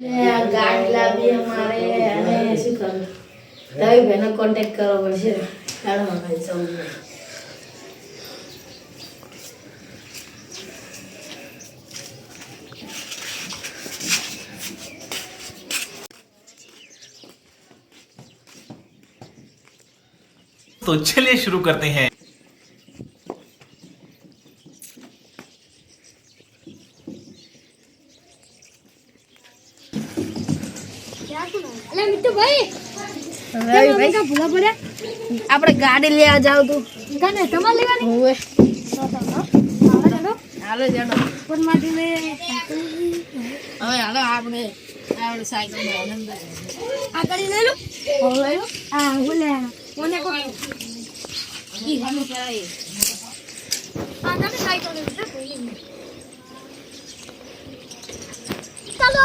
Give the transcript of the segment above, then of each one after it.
ગાડી લાવી અમારે અને શું કરું રવિ ભાઈનો કોન્ટેક્ટ કરવો પડશે ચાલો ભાઈ સૌ तो चलिए शुरू करते हैं। આપણે ગાડી લેવા જાવ તું તમારે લેવાની હોવે હાલો જાડો પણ માટે લે હવે હાલો આપણે સાયકલ આનંદ આ કરી લઈ લો લઈ લો હા બોલે મને કો ઈ હાનું કરાય આ તમે સાયકલ લે ચાલો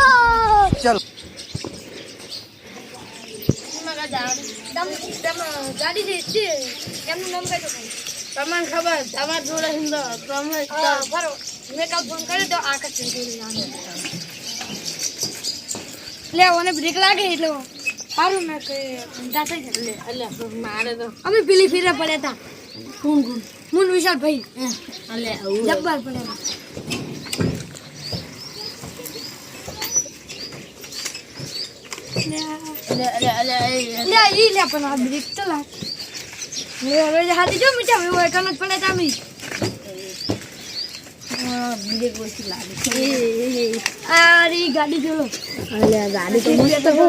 चलो ગાડી છે એમનું નામ કઈ તો તમને ખબર તમાર જોડે હિંદો તમે બરો મેં કાલ ફોન કર્યો તો આકાશ લે ઓને બ્રેક લાગે એટલે સારું મેં કે દાતા છે લે એટલે મારે તો અમે પેલી ફીરે પડ્યા હતા કોણ કોણ મુન વિશાલ ભાઈ એટલે જબ્બર પડ્યા લે ઈ લે પણ આ બ્રેક તો લાગ લે હવે હાથી જો મીઠા હોય કનક પડે તામી બીજે કોઈ લાગે અરે ગાડી જોલો એટલે ગાડી તો મસ્ત હો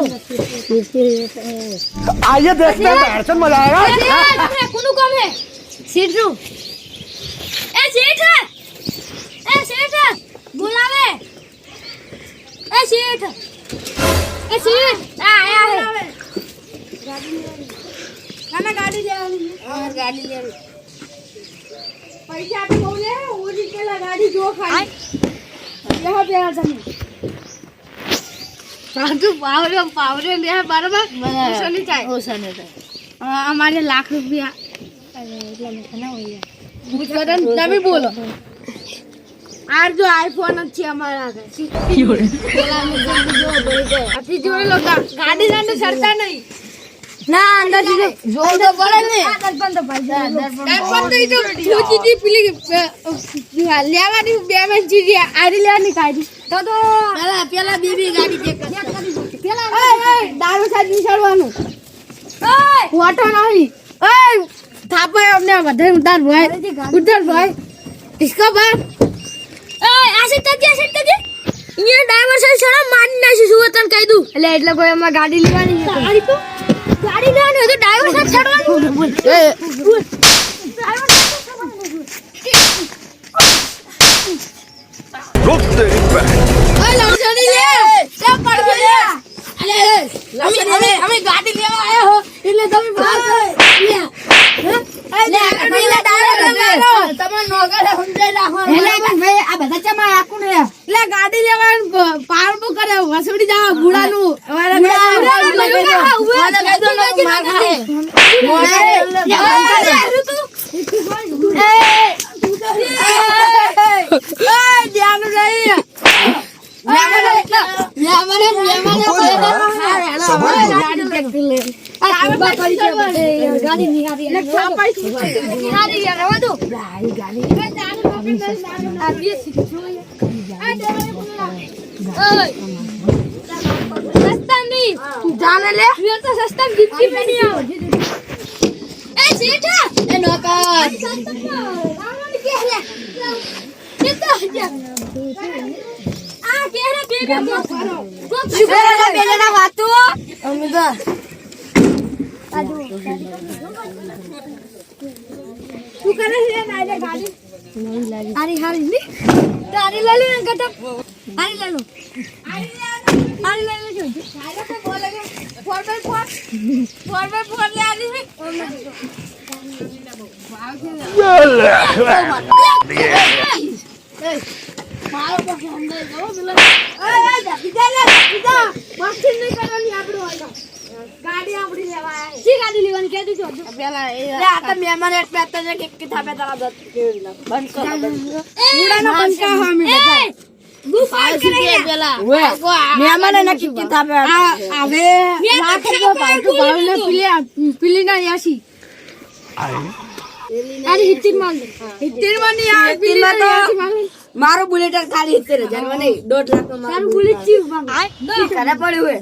आइए देखते हैं दर्शन मजा आएगा। કોનું કામ હે સીધું એ શેઠ બોલાવે એ શેઠ આ આવે ગાડી લેવાની ગાડી લેવી પૈસા તો બહુ લે ઓજી પેલા ગાડી જો ખાઈ યહા બે આ તમે સાધુ પાવરે લે બરાબર ઓછો નહીં થાય. ઓછો નહીં થાય અમારે લાખ રૂપિયા એટલા લેખા ના હોય તમે બોલો આ જો આઈફોન જ છે અમારા આગળ આપી જોઈ લો ગાડી જાને સરતા નહીં ના અંદર જો તો પડે ને દર્પણ તો ભાઈ દર્પણ તો છોચી પેલી લેવાની બે મેં ચીજી આરી લેવાની કાઢી તો પેલા બીબી ગાડી ચેક પેલા દારૂ સાજ નિશાળવાનું વાટો નહીં થાપે અમને વધારે ઉતાર ભાઈ ઉતાર ભાઈ इसका बार આ સીટ તજે અહીંયા ડ્રાઈવર સાહેબ સડા મારી નાખી શું તને કહી દઉં એટલે કોઈ અમાર ગાડી લેવાની છે ગાડી લેવાની તો ડ્રાઈવર સાહેબ છડવાનું બોલ ડ્રાઈવર रुक तेरी बहन। ઓય લવસડી લે તે પડ ગયા અમે ગાડી લેવા આયા હો એટલે તમે બહાર ગાડી લેવા પાવર કરે વસડી જાવ ગુડાનું जाने ले तो सस्ता गिफ्ट में नहीं आओ ए सेठा ए नौकर के है कितना आ के रे बेबे को शुक्र बेले ना वातु अमिदा तू करे है ना गाड़ी नहीं लगी अरे हारी नहीं गाड़ी ले लो इनका तो अरे ले लो अरे ले लो जो सारा को बोलेगा 4x4 ले आ रही है मारो पर हमने दो मिला ए बिदा मस्ती नहीं करવાની આપણો વાળા ગાડી આપડી લેવા આયા જી ગાડી લેવાની કે દીધો પેલા એ આ તો મહેમાન એક બે તો કે થાપે તારા દત બંધ કરો ગુડાનો બંકા હા મે બધા પેલા મહેમાને નક્કી કે થાપે હવે લાખ રૂપિયા ભાડું ભાડું પીલી ના 80 અરે 70 માં 70 માં નહીં આ પીલી ના 80 માં મારો બુલેટ ખાલી 70,000 માં નહીં 1.5 લાખ માં તારું બુલેટ ચીવ ઘરે પડ્યું હે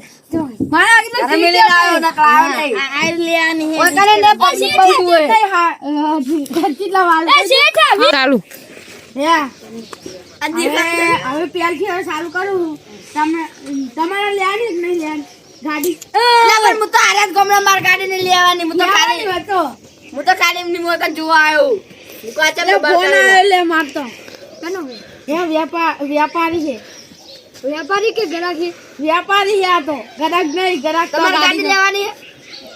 મારા આગળ ઘરે મેલી લાવ્યો ના કલાવ નહીં આ લેવાની કોઈ કરે ને પછી પડ્યું હે કેટલા વાળ ચાલુ હે હવે પેલથી હવે ચાલુ કરું તમારે લેવાની કે નહીં લેવાની ગાડી પણ હું તો આરે જ ગમલા માર ગાડી ને લેવાની હું તો ખાલી એમની મોત જોવા આવ્યો હું કા ચાલે ફોન આવ્યો લે મારતો કનો હે વ્યાપારી છે વ્યાપારી કે ગ્રાહક છે વ્યાપારી છે આ તો ગ્રાહક નહીં ગ્રાહક તો તમારે ગાડી લેવાની હે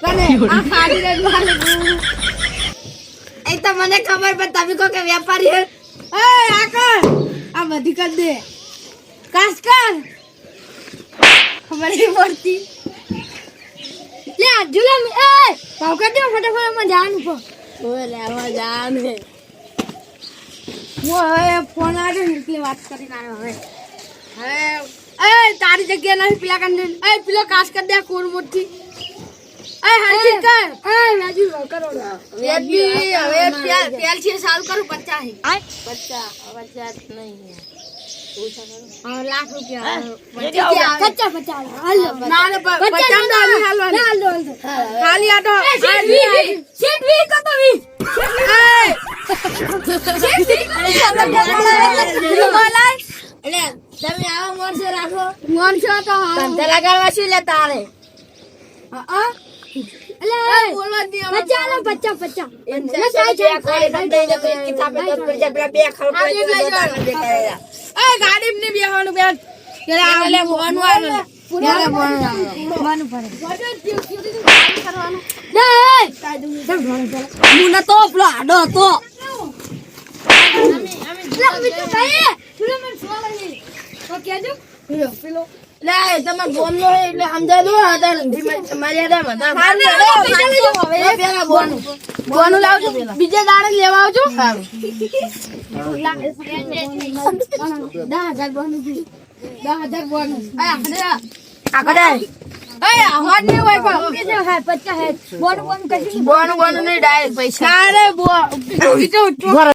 કને આ ખાડી રેડવાલે એ તો મને ખબર પણ તમે કહો કે વેપારી હે એ આકર આ બધી કર દે કાસ કર ખબર નહીં પડતી લે જુલમ એ પાવ કર દે ફટાફટ માં જાનું પો ઓય લેવા જાન હે હું હવે ફોન આવ્યો ને એટલે વાત કરીને આવ્યો હવે એ તારી જગ્યા નહીં પેલા કંડે એ પેલો કાસ કર દે કોર મોટી એ હરજી કર એ રાજુ કરો વેચી હવે પેલ છે ચાલુ કરું 50 હે 50 નહીં લાખ રૂપિયા વેચી 50 હાલો ના રે 50 હાલો ખાલી આ તો સીટ વી કો તો વી એટલે તમે આવા મોરસે રાખો મોનસો તો ધંધા લગાડવા શું લે તારે બોલવા દે 50 બે ખડકો એ ગાડી ને બેહવાનું બેન કે આલે બોનું આવે ત્યારે બોનું પડે કરવાનું દે હું નતો પેલો આડો હતો લે તમે બોનલો એટલે સમજાય દો મર્યાદા બોનું લાવજો બીજે દાડે લેવા આવજો 10,000 બોનું 10,000 બોનું હોટ નહીં હોય પણ કે 50 હે બોનું કશું બોનું નહીં ડાયરેક્ટ પૈસા અરે